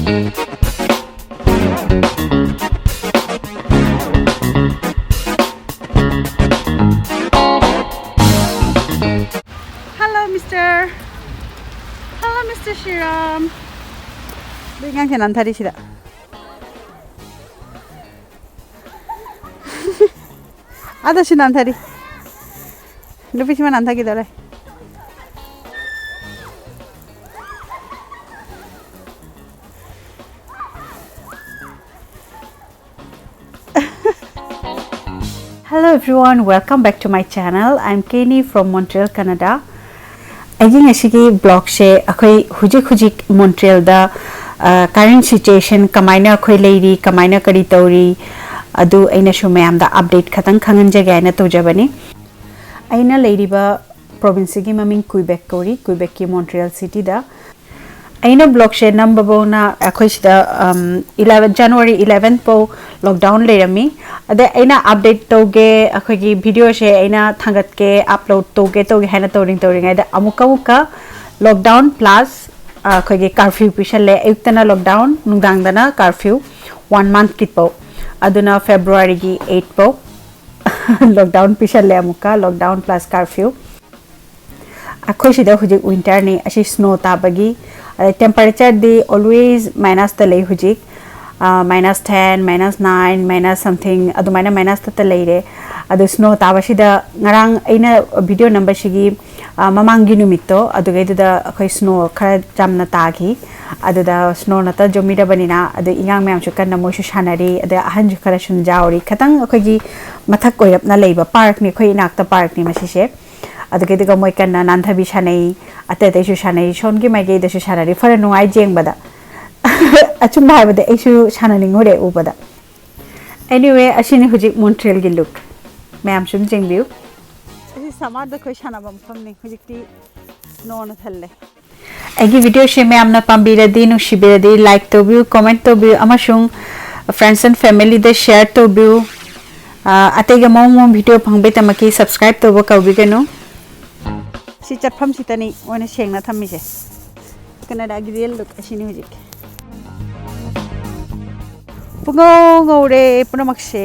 Mr. Shiram. Dengan siapa nanti sih? Ada sih nanti. Lebih sih mana nanti kita lah. Hello everyone, welcome back to my channel. I'm Canny from Montreal, Canada. Again, this vlog she akhoi hujik Montreal da current situation kamaina akhoi leiri kamaina kari tauri adu aina shu mayam da update khatang khangan jage aina tojabani aina leiri ba province gi maming Quebec ki Montreal city da aina vlog she number bona akhoi sida 11 January 11 po lockdown leirami ade aina update toge akhoi gi video she aina thangat ke upload toge haina toring ai da amuka lockdown plus akhoi gi curfew pishale ayuktana lockdown nungdang dana curfew 1 month kitpo aduna February gi 8 po lockdown pishale amuka lockdown plus curfew akhoi sida hujik winter ni ashi snow tabagi temperature di always minus the lay hujik minus 10 minus 9 minus something adu minus ta leire adu snow tabashida ngarang aina video number shigi mamangi numito adu gaida akhoi snow khara jamna tagi adu da snow nata jomida banina adu ingang myam chu kan mo shu shanari adu ahan ju khara shun jauri khatang akhoi gi mathak koirap na leiba park ni khoi nakta park ni masise adu gaida moi kan nan thabi shanai ate te shu shanai shon gi mai gaida shu shanari fara nuai jeng bada achum bhai bade aishu shananing hore ubada anyway ashini hujik Montreal gi look मैम सुन जेंबियो असी समाज the कोई शाना बम फमने हुजिकती no न थल्ले एगी video शे मैम न पाम्बिरदी नु शिबिरदी लाइक तो बियो कमेंट तो बियो अमसुंग फ्रेंड्स एंड फैमिली द शेयर तो बियो अतेगे मोम वीडियो फंगबे तमकी सब्सक्राइब तो बो कवबिगनो सि चटफम सितनी ओने सेंगना थम्मिसे कनाडा गी रियल लुक असिनि हुजिक पुगो गौरे पुनमक्से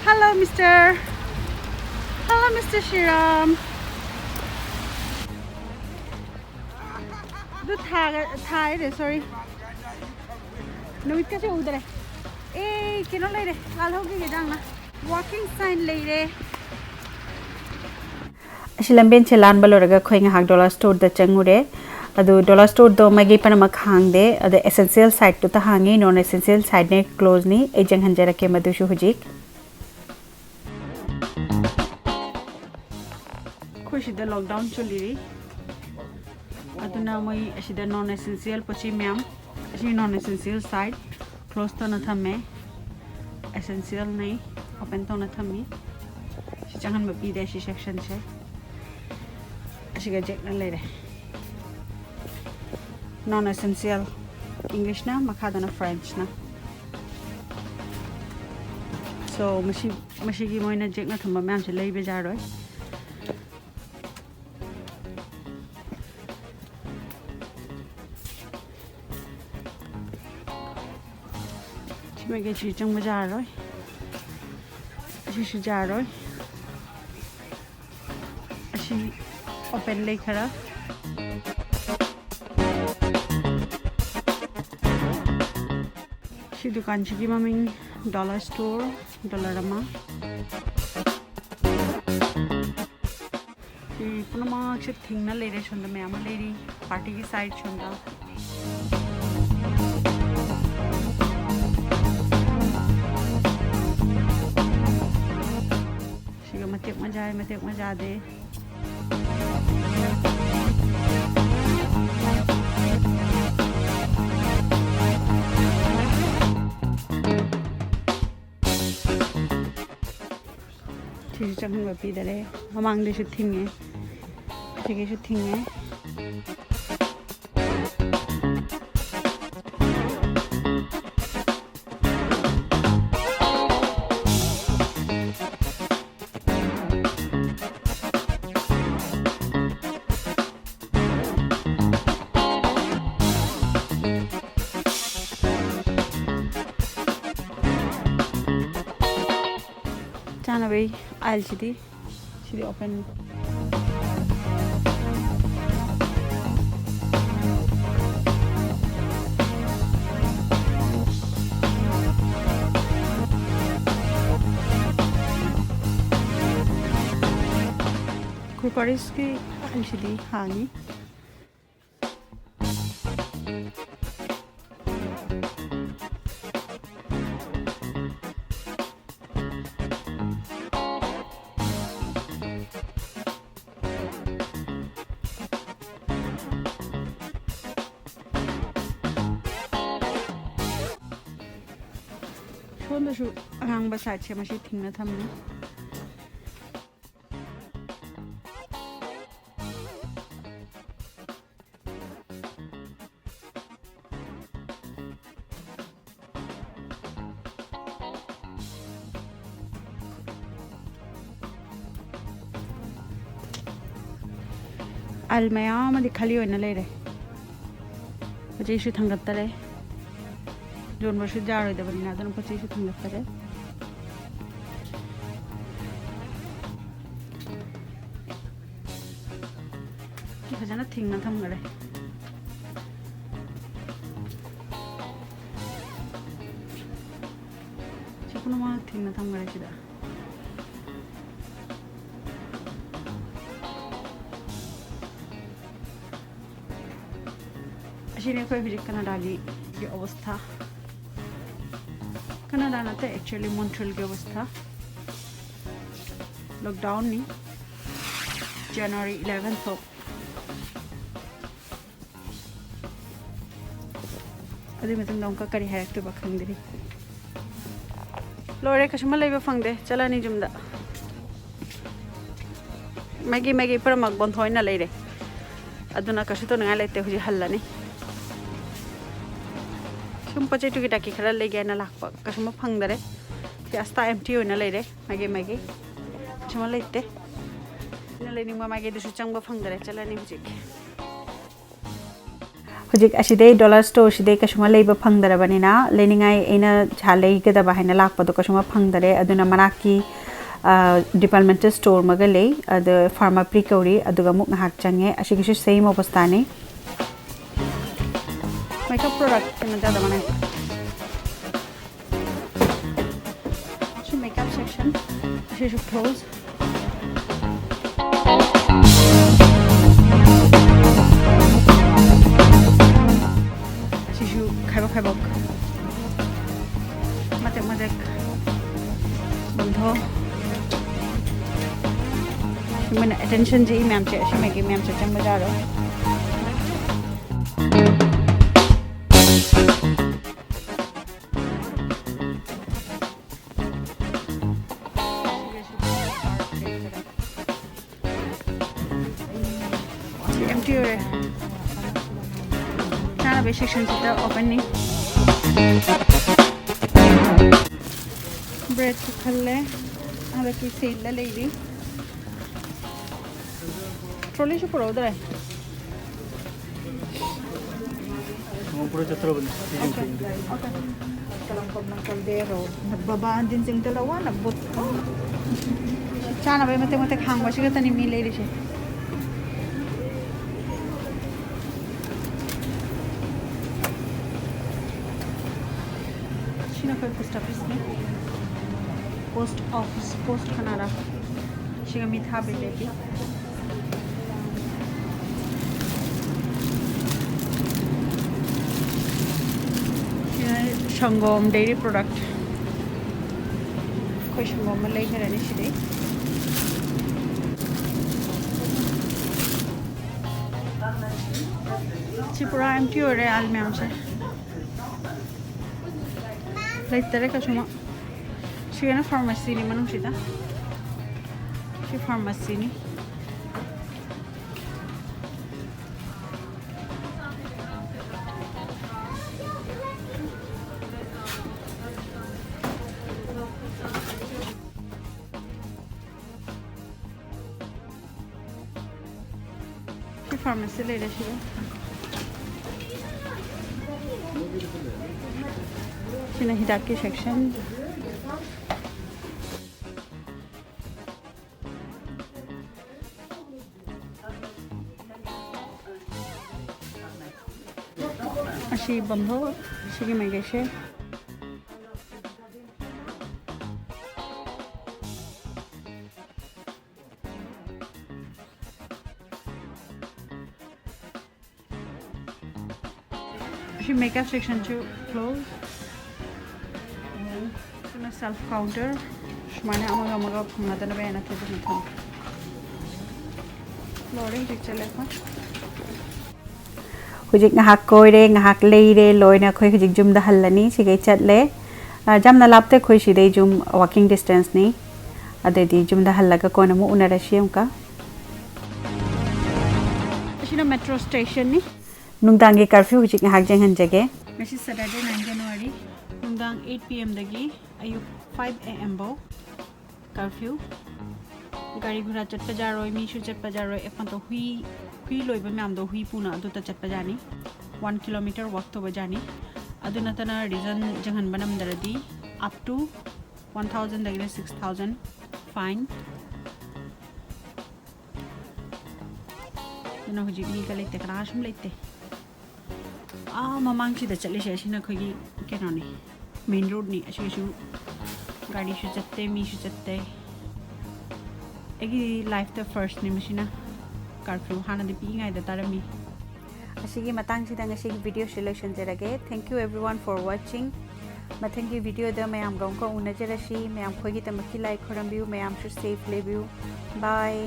Hello, Mr. Hello, Mr. Shiram. Do Thai, sorry. No, it can't udare. Eh, kino lere. Lalo ki gedang na. Walking sign lere. Shilamben chelan baloraga khoing hak dollar store da changure. Adu dollar store do magi panama khang de. Adu essential side to ta hangi non essential side ne close ni. Ejang hanjara ke madu shu hujik. Shida lockdown chuliri aduna moi shida non essential pachi myam ashi non essential side close to na thame essential nai open to na thami shi changan ma pi de shi section che ashi ga jek na lere non essential English na makha na French na so mashi gi moi na jek na thamba myam che lei be jar roi मैं के चीज़ों में जा रहा है, ऐसी जा रहा है, ऐसी ओपन ले खड़ा, ऐसी दुकान चीज़ में मैं डॉलर स्टोर डॉलर रमा, ये पुनः माँ अक्सर थिंग ना ले रहे शुंदा मैं आमा ले रही पार्टी की साइड शुंदा मतेक मजा दे ठीक चंगन बपी दरे ममांग दे शुथिंग है ठीक है शुथिंग है ꯂꯩꯕꯩ ꯑꯥꯏꯜꯁꯤꯗꯤ ꯁꯤꯗꯤ open Kurkoriski ailsidi hangi ꯁꯣꯟꯗꯁꯨ ꯑꯉꯥꯡꯕ ꯁꯥꯏꯠꯁꯦ ꯃꯁꯤ ꯊꯤꯡꯅ ꯊꯝꯃꯤ ꯑꯜ ꯃꯌꯥꯝ ꯑꯃꯗꯤ ꯈꯜꯂꯤ ꯑꯣꯏꯅ ꯂꯩꯔꯦ ꯄꯣꯠꯆꯩꯁꯨ ꯊꯥꯡꯒꯠꯇꯔꯦ ꯌꯣꯟꯕꯁꯨ ꯌꯥꯔꯣꯏꯗꯕꯅꯤꯅ ꯑꯗꯨꯅ ꯄꯣꯠꯆꯩꯁꯨ ꯊꯥꯡꯒꯠꯇꯔꯦ ꯐꯖꯅ ꯊꯤꯡꯅ ꯊꯝꯈꯔꯦ ꯁꯤ ꯄꯨꯝꯅꯃꯛ ꯊꯤꯡꯅ ꯊꯝꯈꯔꯦ ꯁꯤꯗ ꯑꯁꯤꯅꯦ ꯑꯩꯈꯣꯏ ꯍꯧꯖꯤꯛ ꯀꯅꯥꯗꯥꯒꯤ ꯑꯋസ്ഥꯥ Canada nate actually Montreal ki avastha lockdown ni January 11th of adi matang dong ka kari harak ba khangdiri lore kashma leiba phangde chalani jumda magi par mag bon thoina leire aduna kashu to ngai lete huji hallani पचे टुकी टाकी खरा लेगे ना लाख कसम फंगदरे जास्ता empty होना ले रे मागे कसम लेते ना लेनी मागे दुसु चंगबा फंगदरे चलानी हुजिक असिदे डॉलर स्टोर सिदे कसम लेबा फंगदरे बनिना लेनिंगाई एना झाले गदबा हैना लाखपदो कसम फंगदरे अदुना मनाकी डिपार्टमेंटल स्टोर मगले अद फार्मा प्री कौरी अदुगा मुक नाहक चंगे असिगिसु same अवस्थाने makeup product in the other one. So makeup section, she should close. She should khayba. Matek. Bundho. When attention ji ma'am che, she make ma'am che chang bajaro. Section kita open ni bread ko khalle ada ki sale la lady trolley se pura udar hai pura chatra bani okay kalam kom nang kal de ro baba din sing talawa na bot chana bai mate khang ba siga tani mi lady se post office post Canada shiga mitha bileti Shangom dairy product koi shangom malai garani shide chipura empty ore al meam se Leitere kasuma she na pharmacy ni manung sita she pharmacy ni she pharmacy le re shi Hidaki section अशी बंभो सिगी मैगेशे अशी makeup section च close ना self counter शुमाने अमगा अमगा फंगना बेना थे मथम flooring picture लेखा हुजिक ngahak koire ngahak leire loina khoi hujiक jum da hallani sigai chatle jamna lapte khoi sidai jum walking distance ni adedi jum da hallaga kona mu unarashi amka ashina metro station ni nungdangi curfew hujiक ngahak jenghan jage mesi Saturday 9 January nungdang 8 pm dagi ayuk 5 am bo curfew गाड़ी घोड़ा चटपा जारोय मीशु चटपा जारोय एफन तो हुई लोइबा ma'am दो हुई पुना अदुता चटपा जानी 1 kilometre walk तो बजानी अदुना तना रीजन जंगन बनम दरदी अप टू 1000 दगले 6000 फाइन ना हुजी मी का लेते क्राशम लेते ममांग सिदा चले शेशिना खगी केनोनी मेन रोड नी अशु गाड़ी शु चत्ते मीशु चत्ते एगी लाइफ द फर्स्ट निमिषिना कर्फ्यू हाना दि पिंगाय द तारमी असिगी मतंग सिदा ngasi वीडियो सिलेक्शन जरगे thank you everyone for watching मथंगी वीडियो द मयाम गंको उनजरसी मयाम खोगी तमकी लाइक खरमबिउ मयाम सु सेफ लेबिउ बाय